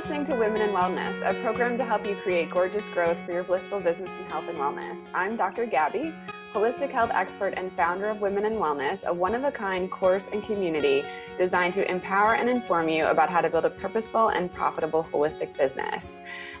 listening to Women in Wellness, a program to help you create gorgeous growth for your blissful business in health and wellness. I'm Dr. Gabby, holistic health expert and founder of Women in Wellness, a one-of-a-kind course and community designed to empower and inform you about how to build a purposeful and profitable holistic business.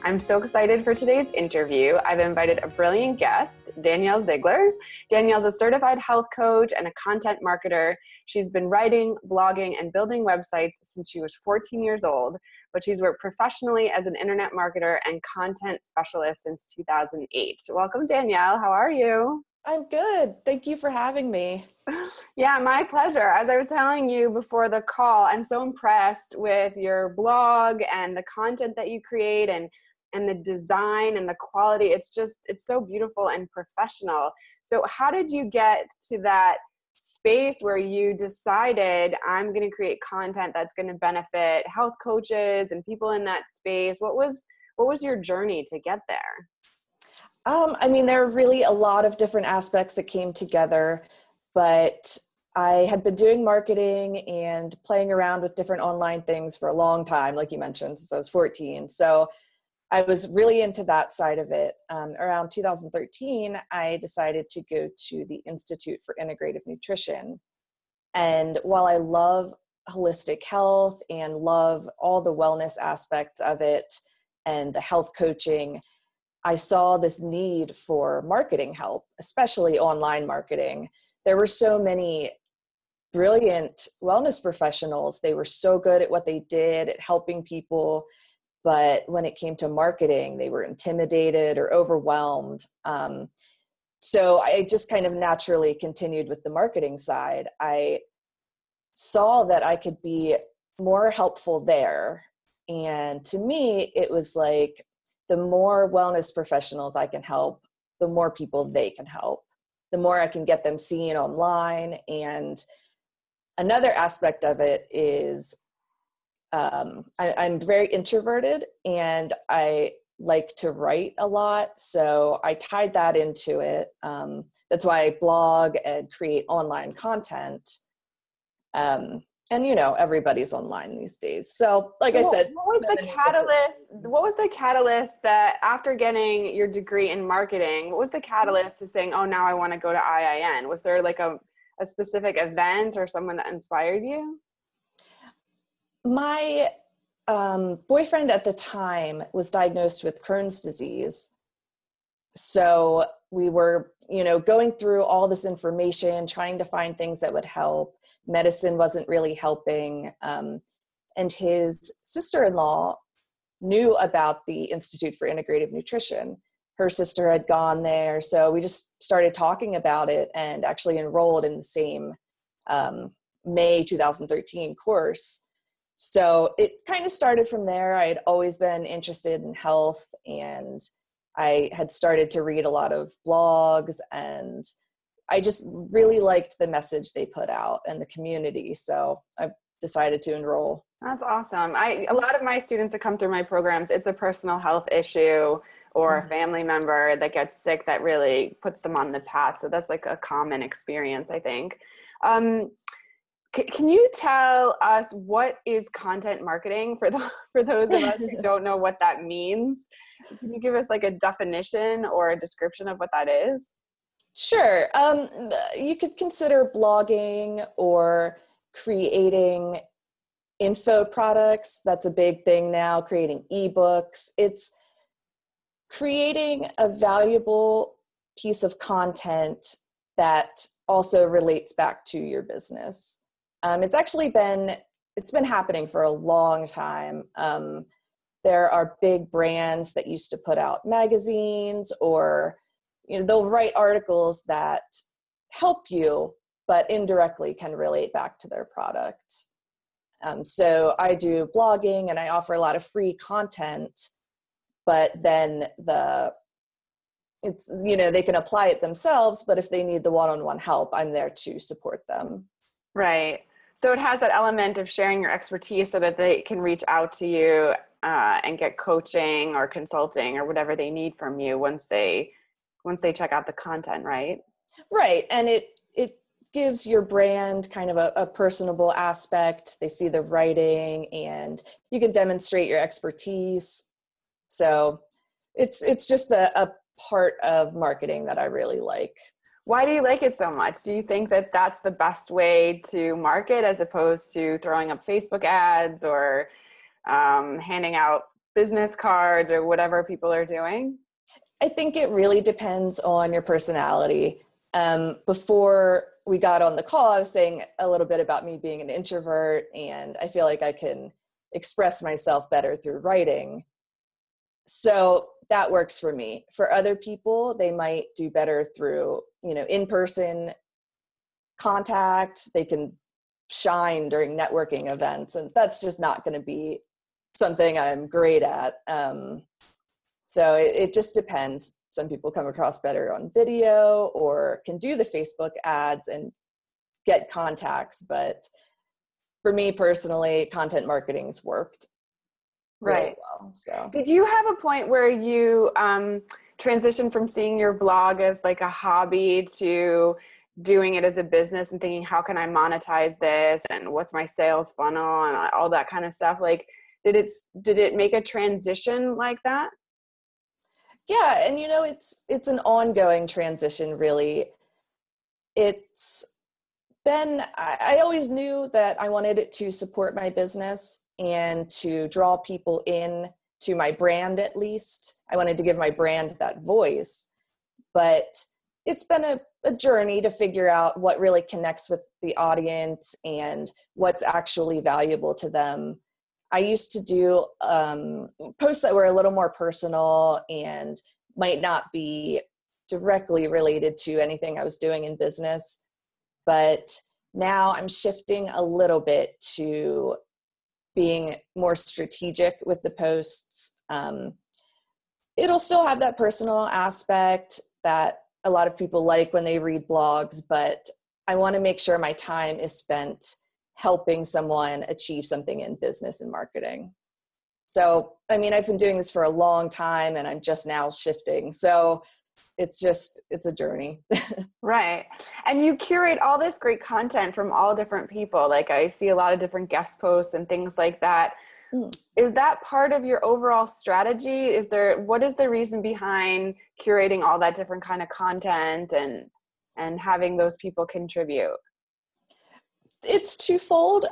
I'm so excited for today's interview. I've invited a brilliant guest, Danielle Zeigler. Danielle's a certified health coach and a content marketer. She's been writing, blogging, and building websites since she was 14 years old, but she's worked professionally as an internet marketer and content specialist since 2008. Welcome, Danielle. How are you? I'm good. Thank you for having me. Yeah, my pleasure. As I was telling you before the call, I'm so impressed with your blog and the content that you create and the design and the quality. It's so beautiful and professional. So how did you get to that space where you decided I'm going to create content that's going to benefit health coaches and people in that space? What was your journey to get there? There are really a lot of different aspects that came together, but I had been doing marketing and playing around with different online things for a long time, like you mentioned, since I was 14. So I was really into that side of it. Around 2013, I decided to go to the Institute for Integrative Nutrition. And while I love holistic health and love all the wellness aspects of it and the health coaching, I saw this need for marketing help, especially online marketing. There were so many brilliant wellness professionals. They were so good at what they did, at helping people. But when it came to marketing, they were intimidated or overwhelmed. So I just kind of naturally continued with the marketing side. I saw that I could be more helpful there. And to me, it was like the more wellness professionals I can help, the more people they can help, the more I can get them seen online. And another aspect of it is I'm very introverted and I like to write a lot. So I tied that into it. That's why I blog and create online content. And everybody's online these days. So like I said, what was the catalyst that after getting your degree in marketing, what was the catalyst to saying, oh, now I want to go to IIN? Was there like a specific event or someone that inspired you? My boyfriend at the time was diagnosed with Crohn's disease. So we were, going through all this information, trying to find things that would help. Medicine wasn't really helping. And his sister-in-law knew about the Institute for Integrative Nutrition. Her sister had gone there. So we just started talking about it and actually enrolled in the same May 2013 course. So it kind of started from there. I had always been interested in health and I had started to read a lot of blogs and I just really liked the message they put out and the community. So I decided to enroll. That's awesome. A lot of my students that come through my programs, it's a personal health issue or a family member that gets sick that really puts them on the path. So that's like a common experience, I think. Can you tell us what is content marketing for those of us who don't know what that means? Can you give us like a definition or a description of what that is? Sure. You could consider blogging or creating info products. That's a big thing now, creating ebooks. It's creating a valuable piece of content that also relates back to your business. It's been happening for a long time. There are big brands that used to put out magazines or, they'll write articles that help you, but indirectly can relate back to their product. So I do blogging and I offer a lot of free content, but then they can apply it themselves, but if they need the one-on-one help, I'm there to support them. Right. So it has that element of sharing your expertise so that they can reach out to you and get coaching or consulting or whatever they need from you once they check out the content, right? Right. And it gives your brand kind of a personable aspect. They see the writing and you can demonstrate your expertise. So it's just a part of marketing that I really like. Why do you like it so much? Do you think that that's the best way to market as opposed to throwing up Facebook ads or handing out business cards or whatever people are doing? I think it really depends on your personality. Before we got on the call, I was saying a little bit about me being an introvert, and I feel like I can express myself better through writing. So that works for me. For other people, they might do better through, in-person contact. They can shine during networking events, and that's just not going to be something I'm great at. So it just depends. Some people come across better on video or can do the Facebook ads and get contacts. But for me personally, content marketing's worked really well. So did you have a point where you transitioned from seeing your blog as like a hobby to doing it as a business and thinking, how can I monetize this and what's my sales funnel and all that kind of stuff? Like, did it make a transition like that? Yeah. And it's an ongoing transition, really. It's been, I always knew that I wanted it to support my business and to draw people in to my brand. At least I wanted to give my brand that voice, but it's been a journey to figure out what really connects with the audience and what's actually valuable to them. I used to do posts that were a little more personal and might not be directly related to anything I was doing in business. But now I'm shifting a little bit to being more strategic with the posts. It'll still have that personal aspect that a lot of people like when they read blogs, but I want to make sure my time is spent helping someone achieve something in business and marketing. So, I've been doing this for a long time and I'm just now shifting. So it's a journey. Right. And you curate all this great content from all different people. Like I see a lot of different guest posts and things like that. Is that part of your overall strategy? What is the reason behind curating all that different kind of content and having those people contribute? It's twofold.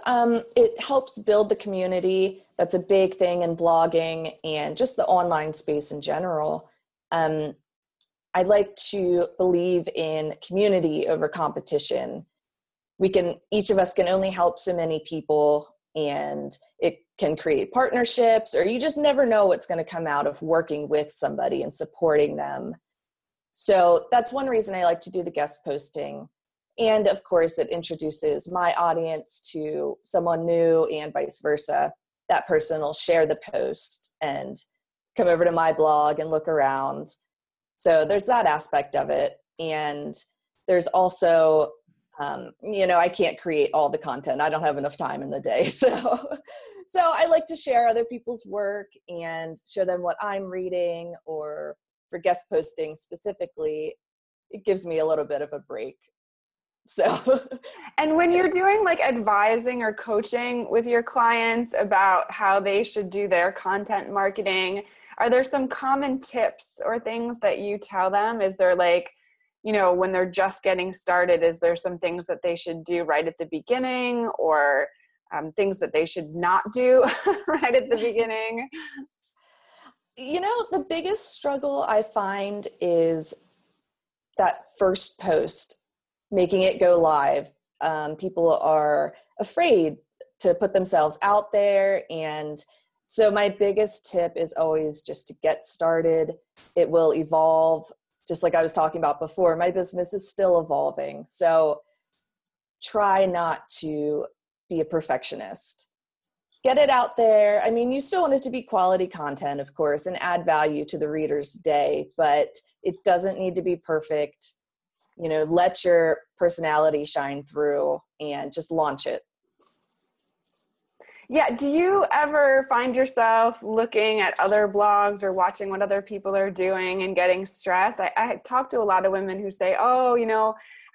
It helps build the community. That's a big thing in blogging and just the online space in general. I like to believe in community over competition. Each of us can only help so many people, and it can create partnerships, or you just never know what's going to come out of working with somebody and supporting them. So that's one reason I like to do the guest posting. And of course, it introduces my audience to someone new and vice versa. That person will share the post and come over to my blog and look around. So there's that aspect of it. And there's also, I can't create all the content. I don't have enough time in the day. So I like to share other people's work and show them what I'm reading, or for guest posting specifically, it gives me a little bit of a break. So, and when you're doing like advising or coaching with your clients about how they should do their content marketing, are there some common tips or things that you tell them? Is there like, when they're just getting started, is there some things that they should do right at the beginning, or things that they should not do right at the beginning? The biggest struggle I find is that first post, making it go live. People are afraid to put themselves out there. And so my biggest tip is always just to get started. It will evolve. Just like I was talking about before, my business is still evolving. So try not to be a perfectionist. Get it out there. You still want it to be quality content, of course, and add value to the reader's day, but it doesn't need to be perfect. Let your personality shine through and just launch it. Yeah. Do you ever find yourself looking at other blogs or watching what other people are doing and getting stressed? I talk to a lot of women who say,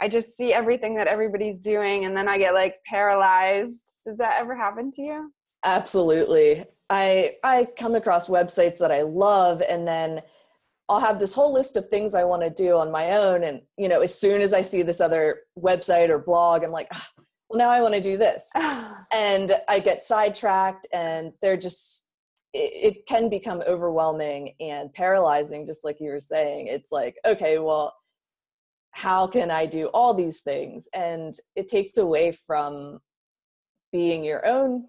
I just see everything that everybody's doing and then I get like paralyzed. Does that ever happen to you? Absolutely. I come across websites that I love, and then I'll have this whole list of things I want to do on my own. And, as soon as I see this other website or blog, I'm like, well, now I want to do this. And I get sidetracked, and it can become overwhelming and paralyzing, just like you were saying. It's like, okay, well, how can I do all these things? And it takes away from being your own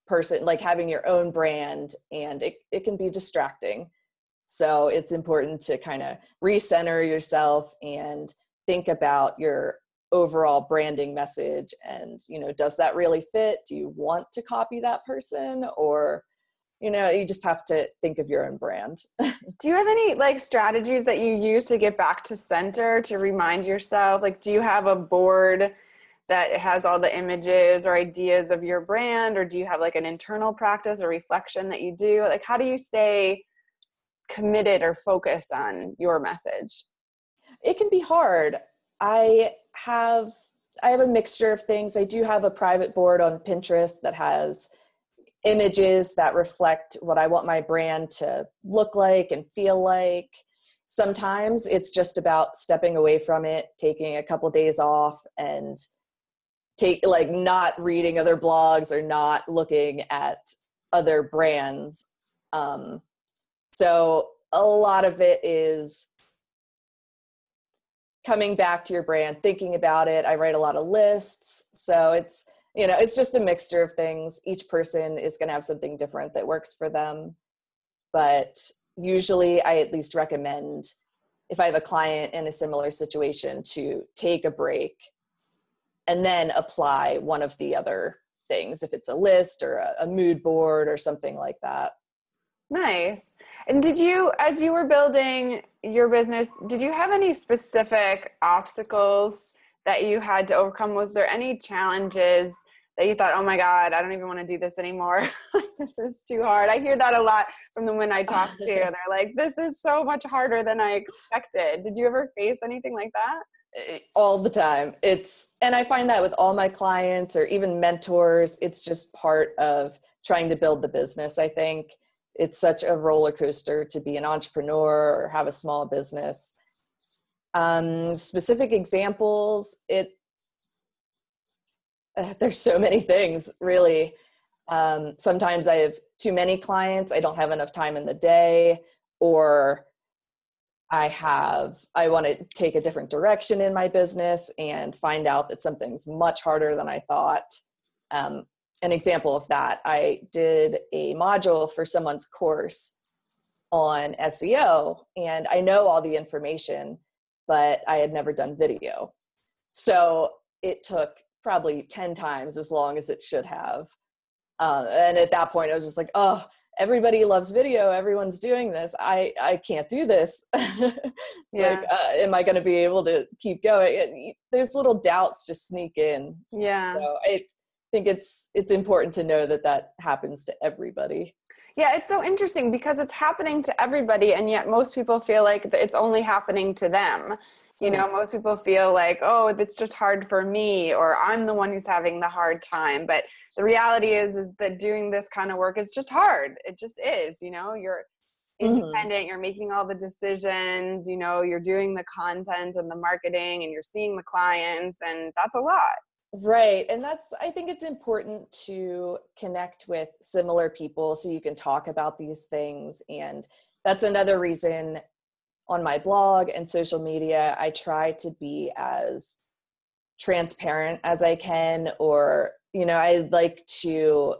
person, like having your own brand, and it can be distracting. So it's important to kind of recenter yourself and think about your overall branding message. And, does that really fit? Do you want to copy that person? Or, you just have to think of your own brand. Do you have any like strategies that you use to get back to center, to remind yourself? Like, do you have a board that has all the images or ideas of your brand? Or do you have like an internal practice or reflection that you do? Like, how do you stay committed or focused on your message? It can be hard. I have a mixture of things. I do have a private board on Pinterest that has images that reflect what I want my brand to look like and feel like. Sometimes it's just about stepping away from it, taking a couple days off, and not reading other blogs or not looking at other brands. So a lot of it is coming back to your brand, thinking about it. I write a lot of lists. So it's just a mixture of things. Each person is going to have something different that works for them. But usually I at least recommend, if I have a client in a similar situation, to take a break and then apply one of the other things, if it's a list or a mood board or something like that. Nice. And did you, as you were building your business, did you have any specific obstacles that you had to overcome? Was there any challenges that you thought, oh my God, I don't even want to do this anymore? This is too hard. I hear that a lot from the women I talk to. They're like, this is so much harder than I expected. Did you ever face anything like that? All the time. And I find that with all my clients or even mentors, it's just part of trying to build the business. I think it's such a roller coaster to be an entrepreneur or have a small business. Specific examples, there's so many things, really. Sometimes I have too many clients. I don't have enough time in the day, or I want to take a different direction in my business and find out that something's much harder than I thought. An example of that, I did a module for someone's course on SEO, and I know all the information, but I had never done video. So it took probably 10 times as long as it should have. And at that point I was just like, oh, everybody loves video. Everyone's doing this. I can't do this. Yeah. Am I going to be able to keep going? There's little doubts just sneak in. Yeah. So I think it's important to know that happens to everybody. Yeah, it's so interesting because it's happening to everybody, and yet most people feel like it's only happening to them. Most people feel like, oh, it's just hard for me, or I'm the one who's having the hard time. But the reality is that doing this kind of work is just hard. It just is. You're independent, you're making all the decisions, you're doing the content and the marketing, and you're seeing the clients, and that's a lot. Right. And I think it's important to connect with similar people so you can talk about these things. And that's another reason on my blog and social media, I try to be as transparent as I can, or, I like to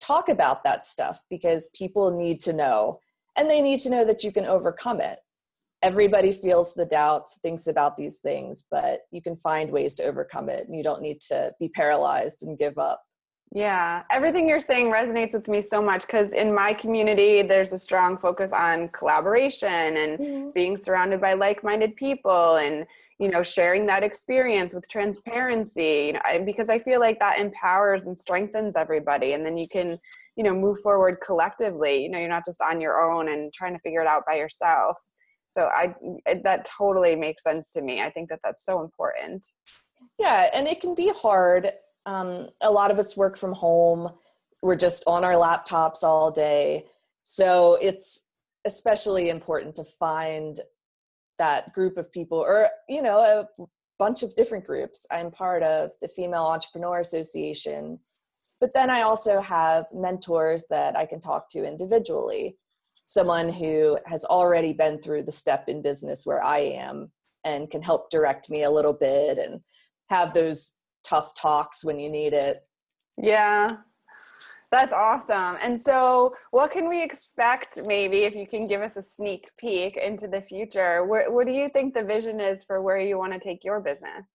talk about that stuff because people need to know, and they need to know that you can overcome it. Everybody feels the doubts, thinks about these things, but you can find ways to overcome it, and you don't need to be paralyzed and give up. Yeah, everything you're saying resonates with me so much because in my community, there's a strong focus on collaboration and being surrounded by like-minded people and, sharing that experience with transparency, because I feel like that empowers and strengthens everybody. And then you can, move forward collectively. You're not just on your own and trying to figure it out by yourself. So that totally makes sense to me. I think that that's so important. Yeah, and it can be hard. A lot of us work from home. We're just on our laptops all day. So it's especially important to find that group of people, or, you know, a bunch of different groups. I'm part of the Female Entrepreneur Association, but then I also have mentors that I can talk to individually. Someone who has already been through the step in business where I am and can help direct me a little bit and have those tough talks when you need it. Yeah, that's awesome. And so what can we expect, maybe, if you can give us a sneak peek into the future? What do you think the vision is for where you want to take your business?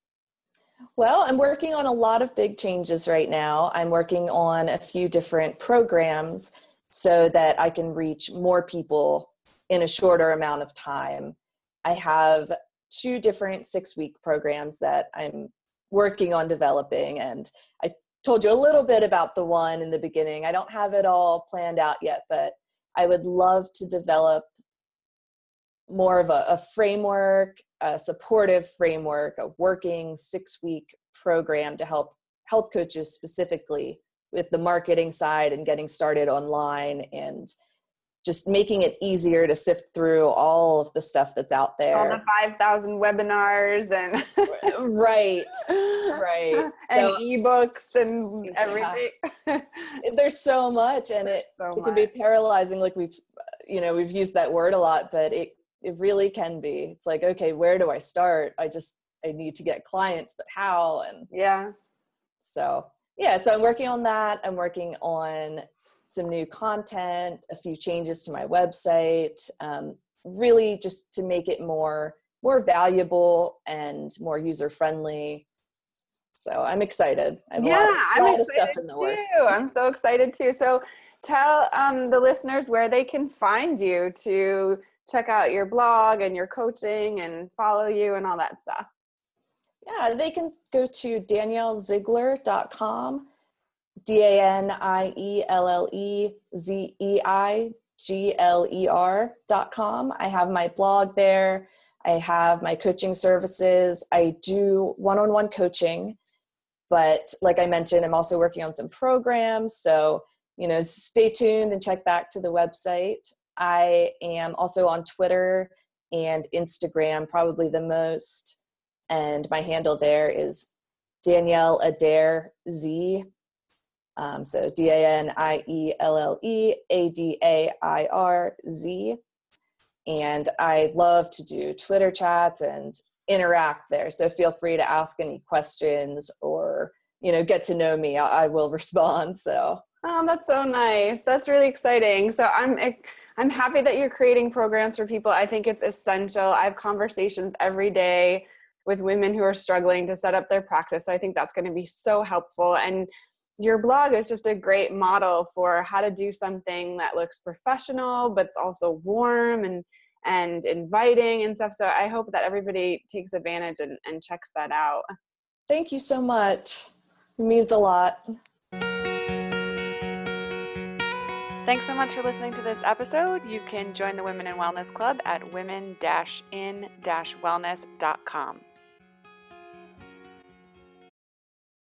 Well, I'm working on a lot of big changes right now. I'm working on a few different programs so that I can reach more people in a shorter amount of time. I have 2 different 6-week programs that I'm working on developing, and I told you a little bit about the one in the beginning. I don't have it all planned out yet, but I would love to develop more of a framework, a supportive framework, a working 6-week program to help health coaches specifically with the marketing side and getting started online, and just making it easier to sift through all of the stuff that's out there. All the 5,000 webinars and right. And so, ebooks and everything. Yeah. There's so much, and it can be paralyzing. Like we've used that word a lot, but it really can be. It's like, okay, where do I start? I need to get clients, but how? And so I'm working on that. I'm working on some new content, a few changes to my website, really just to make it more valuable and more user-friendly. So I'm excited. I have a lot of stuff in the works. I'm so excited too. So tell the listeners where they can find you to check out your blog and your coaching and follow you and all that stuff. Yeah, they can go to daniellezeigler.com, DanielleZeigler.com. I have my blog there. I have my coaching services. I do one-on-one coaching, but like I mentioned, I'm also working on some programs. So, stay tuned and check back to the website. I am also on Twitter and Instagram, probably the most. And my handle there is Danielle Adair Z. So DanielleAdairZ. And I love to do Twitter chats and interact there. So feel free to ask any questions or, get to know me. I will respond. So. Oh, that's so nice. That's really exciting. So I'm happy that you're creating programs for people. I think it's essential. I have conversations every day with women who are struggling to set up their practice. So I think that's going to be so helpful. And your blog is just a great model for how to do something that looks professional, but it's also warm and inviting and stuff. So I hope that everybody takes advantage and checks that out. Thank you so much. It means a lot. Thanks so much for listening to this episode. You can join the Women in Wellness Club at women-in-wellness.com.